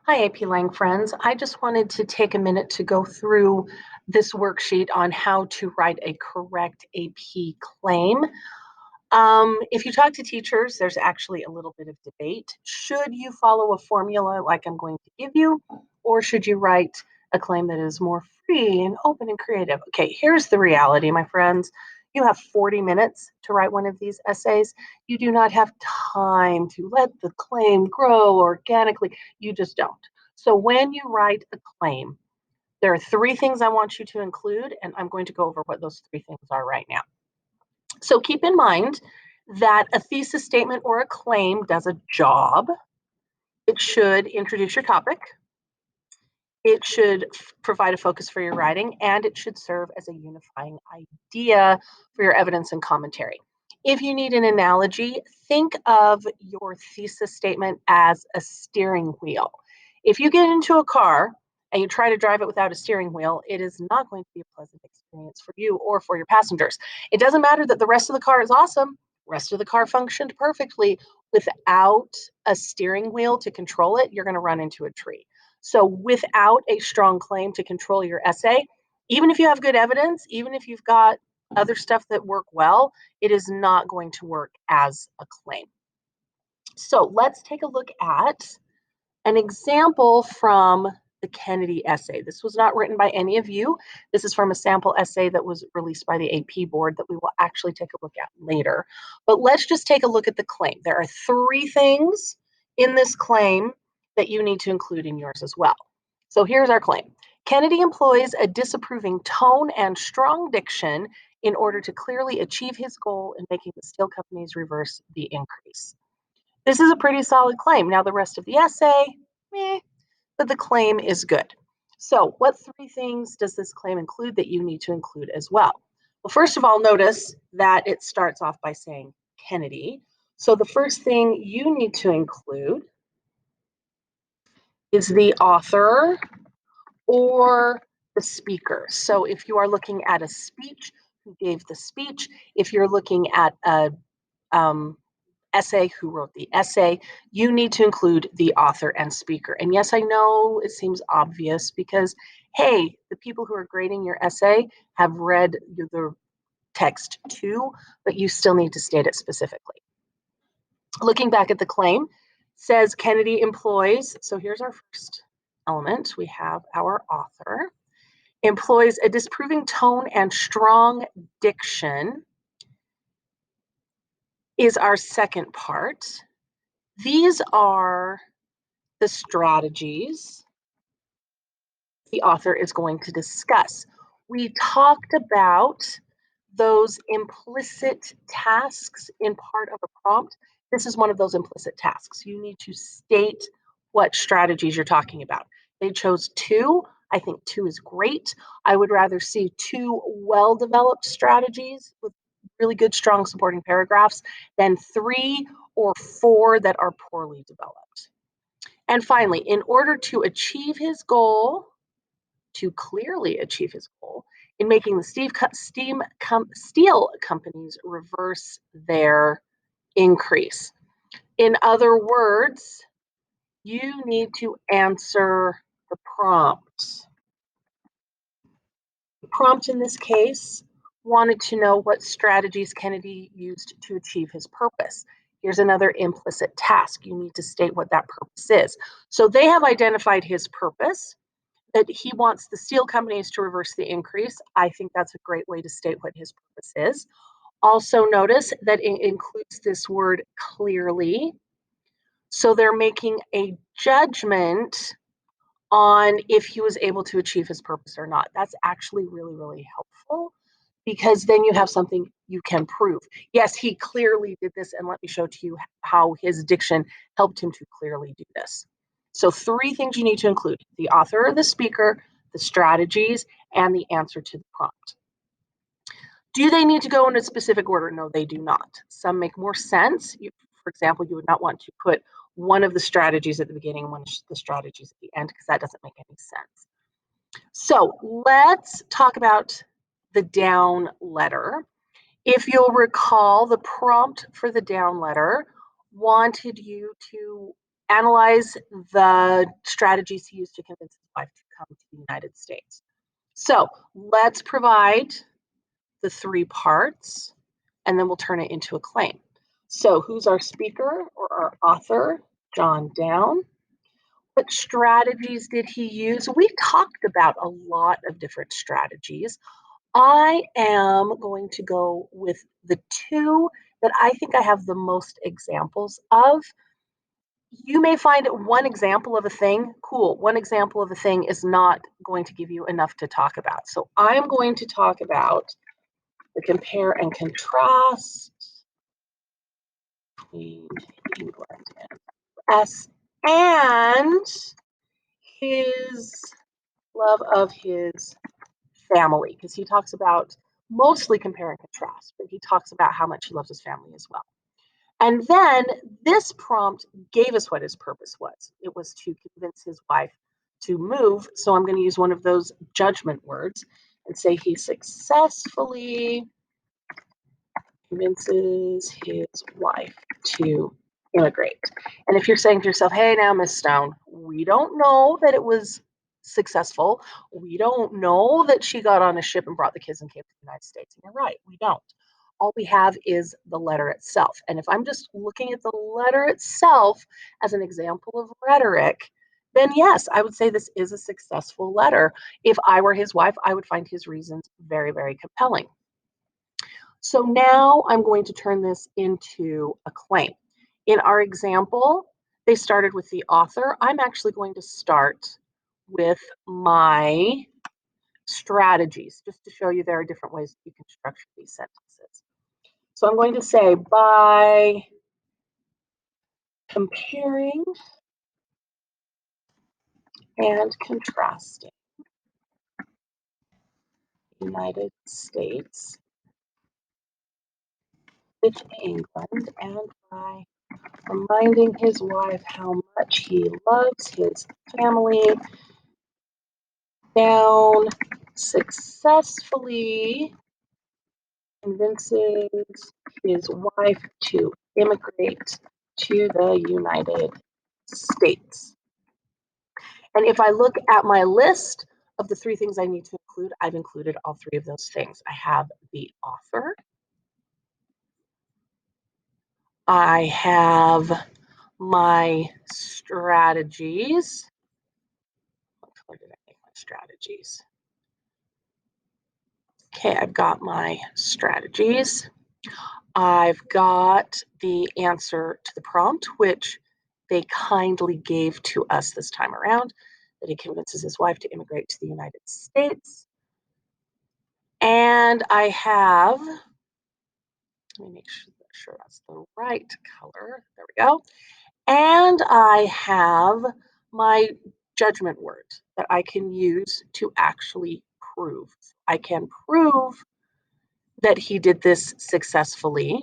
Hi, AP Lang friends. I just wanted to take a minute to go through this worksheet on how to write a correct AP claim. If you talk to teachers, there's actually a little bit of debate. Should you follow a formula like I'm going to give you, or should you write a claim that is more free and open and creative? Okay, here's the reality, my friends. You have 40 minutes to write one of these essays. You do not have time to let the claim grow organically. You just don't. So when you write a claim, there are three things I want you to include, and I'm going to go over what those three things are right now. So keep in mind that a thesis statement or a claim does a job. It should introduce your topic, it should provide a focus for your writing, and it should serve as a unifying idea for your evidence and commentary. If you need an analogy, think of your thesis statement as a steering wheel. If you get into a car and you try to drive it without a steering wheel, it is not going to be a pleasant experience for you or for your passengers. It doesn't matter that the rest of the car is awesome. The rest of the car functioned perfectly. Without a steering wheel to control it, you're going to run into a tree. So without a strong claim to control your essay, even if you have good evidence, even if you've got other stuff that work well, it is not going to work as a claim. So let's take a look at an example from the Kennedy essay. This was not written by any of you. This is from a sample essay that was released by the AP board that we will actually take a look at later. But let's just take a look at the claim. There are three things in this claim that you need to include in yours as well. So here's our claim. Kennedy employs a disapproving tone and strong diction in order to clearly achieve his goal in making the steel companies reverse the increase. This is a pretty solid claim. Now, the rest of the essay, but the claim is good. So, what three things does this claim include that you need to include as well? Well, first of all, notice that it starts off by saying Kennedy. So, the first thing you need to include is the author or the speaker. So, if you are looking at a speech, who gave the speech? If you're looking at a essay, who wrote the essay, you need to include the author and speaker. And yes, I know it seems obvious because, hey, the people who are grading your essay have read the text too, but you still need to state it specifically. Looking back at the claim, says Kennedy employs, so here's our first element. We have our author, employs a disproving tone and strong diction is our second part. These are the strategies the author is going to discuss. We talked about those implicit tasks in part of a prompt. This is one of those implicit tasks. You need to state what strategies you're talking about. They chose two. I think two is great. I would rather see two well-developed strategies with really good, strong supporting paragraphs than three or four that are poorly developed. And finally, in order to achieve his goal, to clearly achieve his goal in making the steel companies reverse their increase. In other words, you need to answer the prompt. The prompt in this case wanted to know what strategies Kennedy used to achieve his purpose. Here's another implicit task. You need to state what that purpose is. So they have identified his purpose, that he wants the steel companies to reverse the increase. I think that's a great way to state what his purpose is. Also notice that it includes this word clearly. So they're making a judgment on if he was able to achieve his purpose or not. That's actually really, really helpful because then you have something you can prove. Yes, he clearly did this, and let me show to you how his diction helped him to clearly do this. So three things you need to include: the author or the speaker, the strategies, and the answer to the prompt. Do they need to go in a specific order? No, they do not. Some make more sense. For example, you would not want to put one of the strategies at the beginning and one of the strategies at the end because that doesn't make any sense. So let's talk about the down letter. If you'll recall, the prompt for the down letter wanted you to analyze the strategies he used to convince his wife to come to the United States. So let's provide the 3 parts, and then we'll turn it into a claim. So who's our speaker or our author? John Downe. What strategies did he use? We talked about a lot of different strategies. I am going to go with the 2 that I think I have the most examples of. You may find one example of a thing, cool. One example of a thing is not going to give you enough to talk about. So I'm going to talk about the compare and contrast between England and US and his love of his family, because he talks about mostly compare and contrast, but he talks about how much he loves his family as well. And then this prompt gave us what his purpose was. It was to convince his wife to move. So I'm going to use one of those judgment words and say he successfully convinces his wife to immigrate. And if you're saying to yourself, hey, now, Miss Stone, we don't know that it was successful. We don't know that she got on a ship and brought the kids and came to the United States. And you're right, we don't. All we have is the letter itself. And if I'm just looking at the letter itself as an example of rhetoric, then yes, I would say this is a successful letter. If I were his wife, I would find his reasons very, very compelling. So now I'm going to turn this into a claim. In our example, they started with the author. I'm actually going to start with my strategies, just to show you there are different ways you can structure these sentences. So I'm going to say, by comparing and contrasting the United States with England, and by reminding his wife how much he loves his family, Downe successfully convinces his wife to immigrate to the United States. And if I look at my list of the 3 things I need to include, I've included all 3 of those things. I have the author, I have my strategies. What color did I make my strategies? Okay, I've got my strategies. I've got the answer to the prompt, which they kindly gave to us this time around, that he convinces his wife to immigrate to the United States. And I have, let me make sure that's the right color. There we go. And I have my judgment words that I can use to actually prove. I can prove that he did this successfully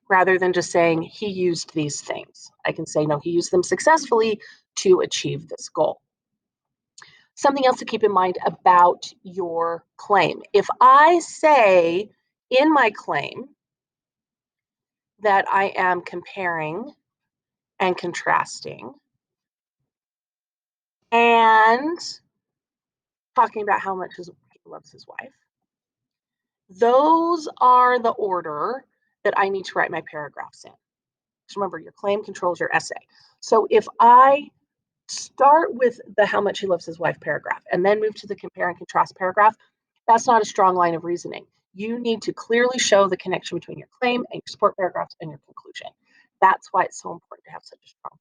rather than just saying he used these things. I can say, no, he used them successfully to achieve this goal. Something else to keep in mind about your claim. If I say in my claim that I am comparing and contrasting and talking about how much he loves his wife, those are the order that I need to write my paragraphs in. Just remember, your claim controls your essay. So if I start with the how much he loves his wife paragraph and then move to the compare and contrast paragraph, that's not a strong line of reasoning. You need to clearly show the connection between your claim and your support paragraphs and your conclusion. That's why it's so important to have such a strong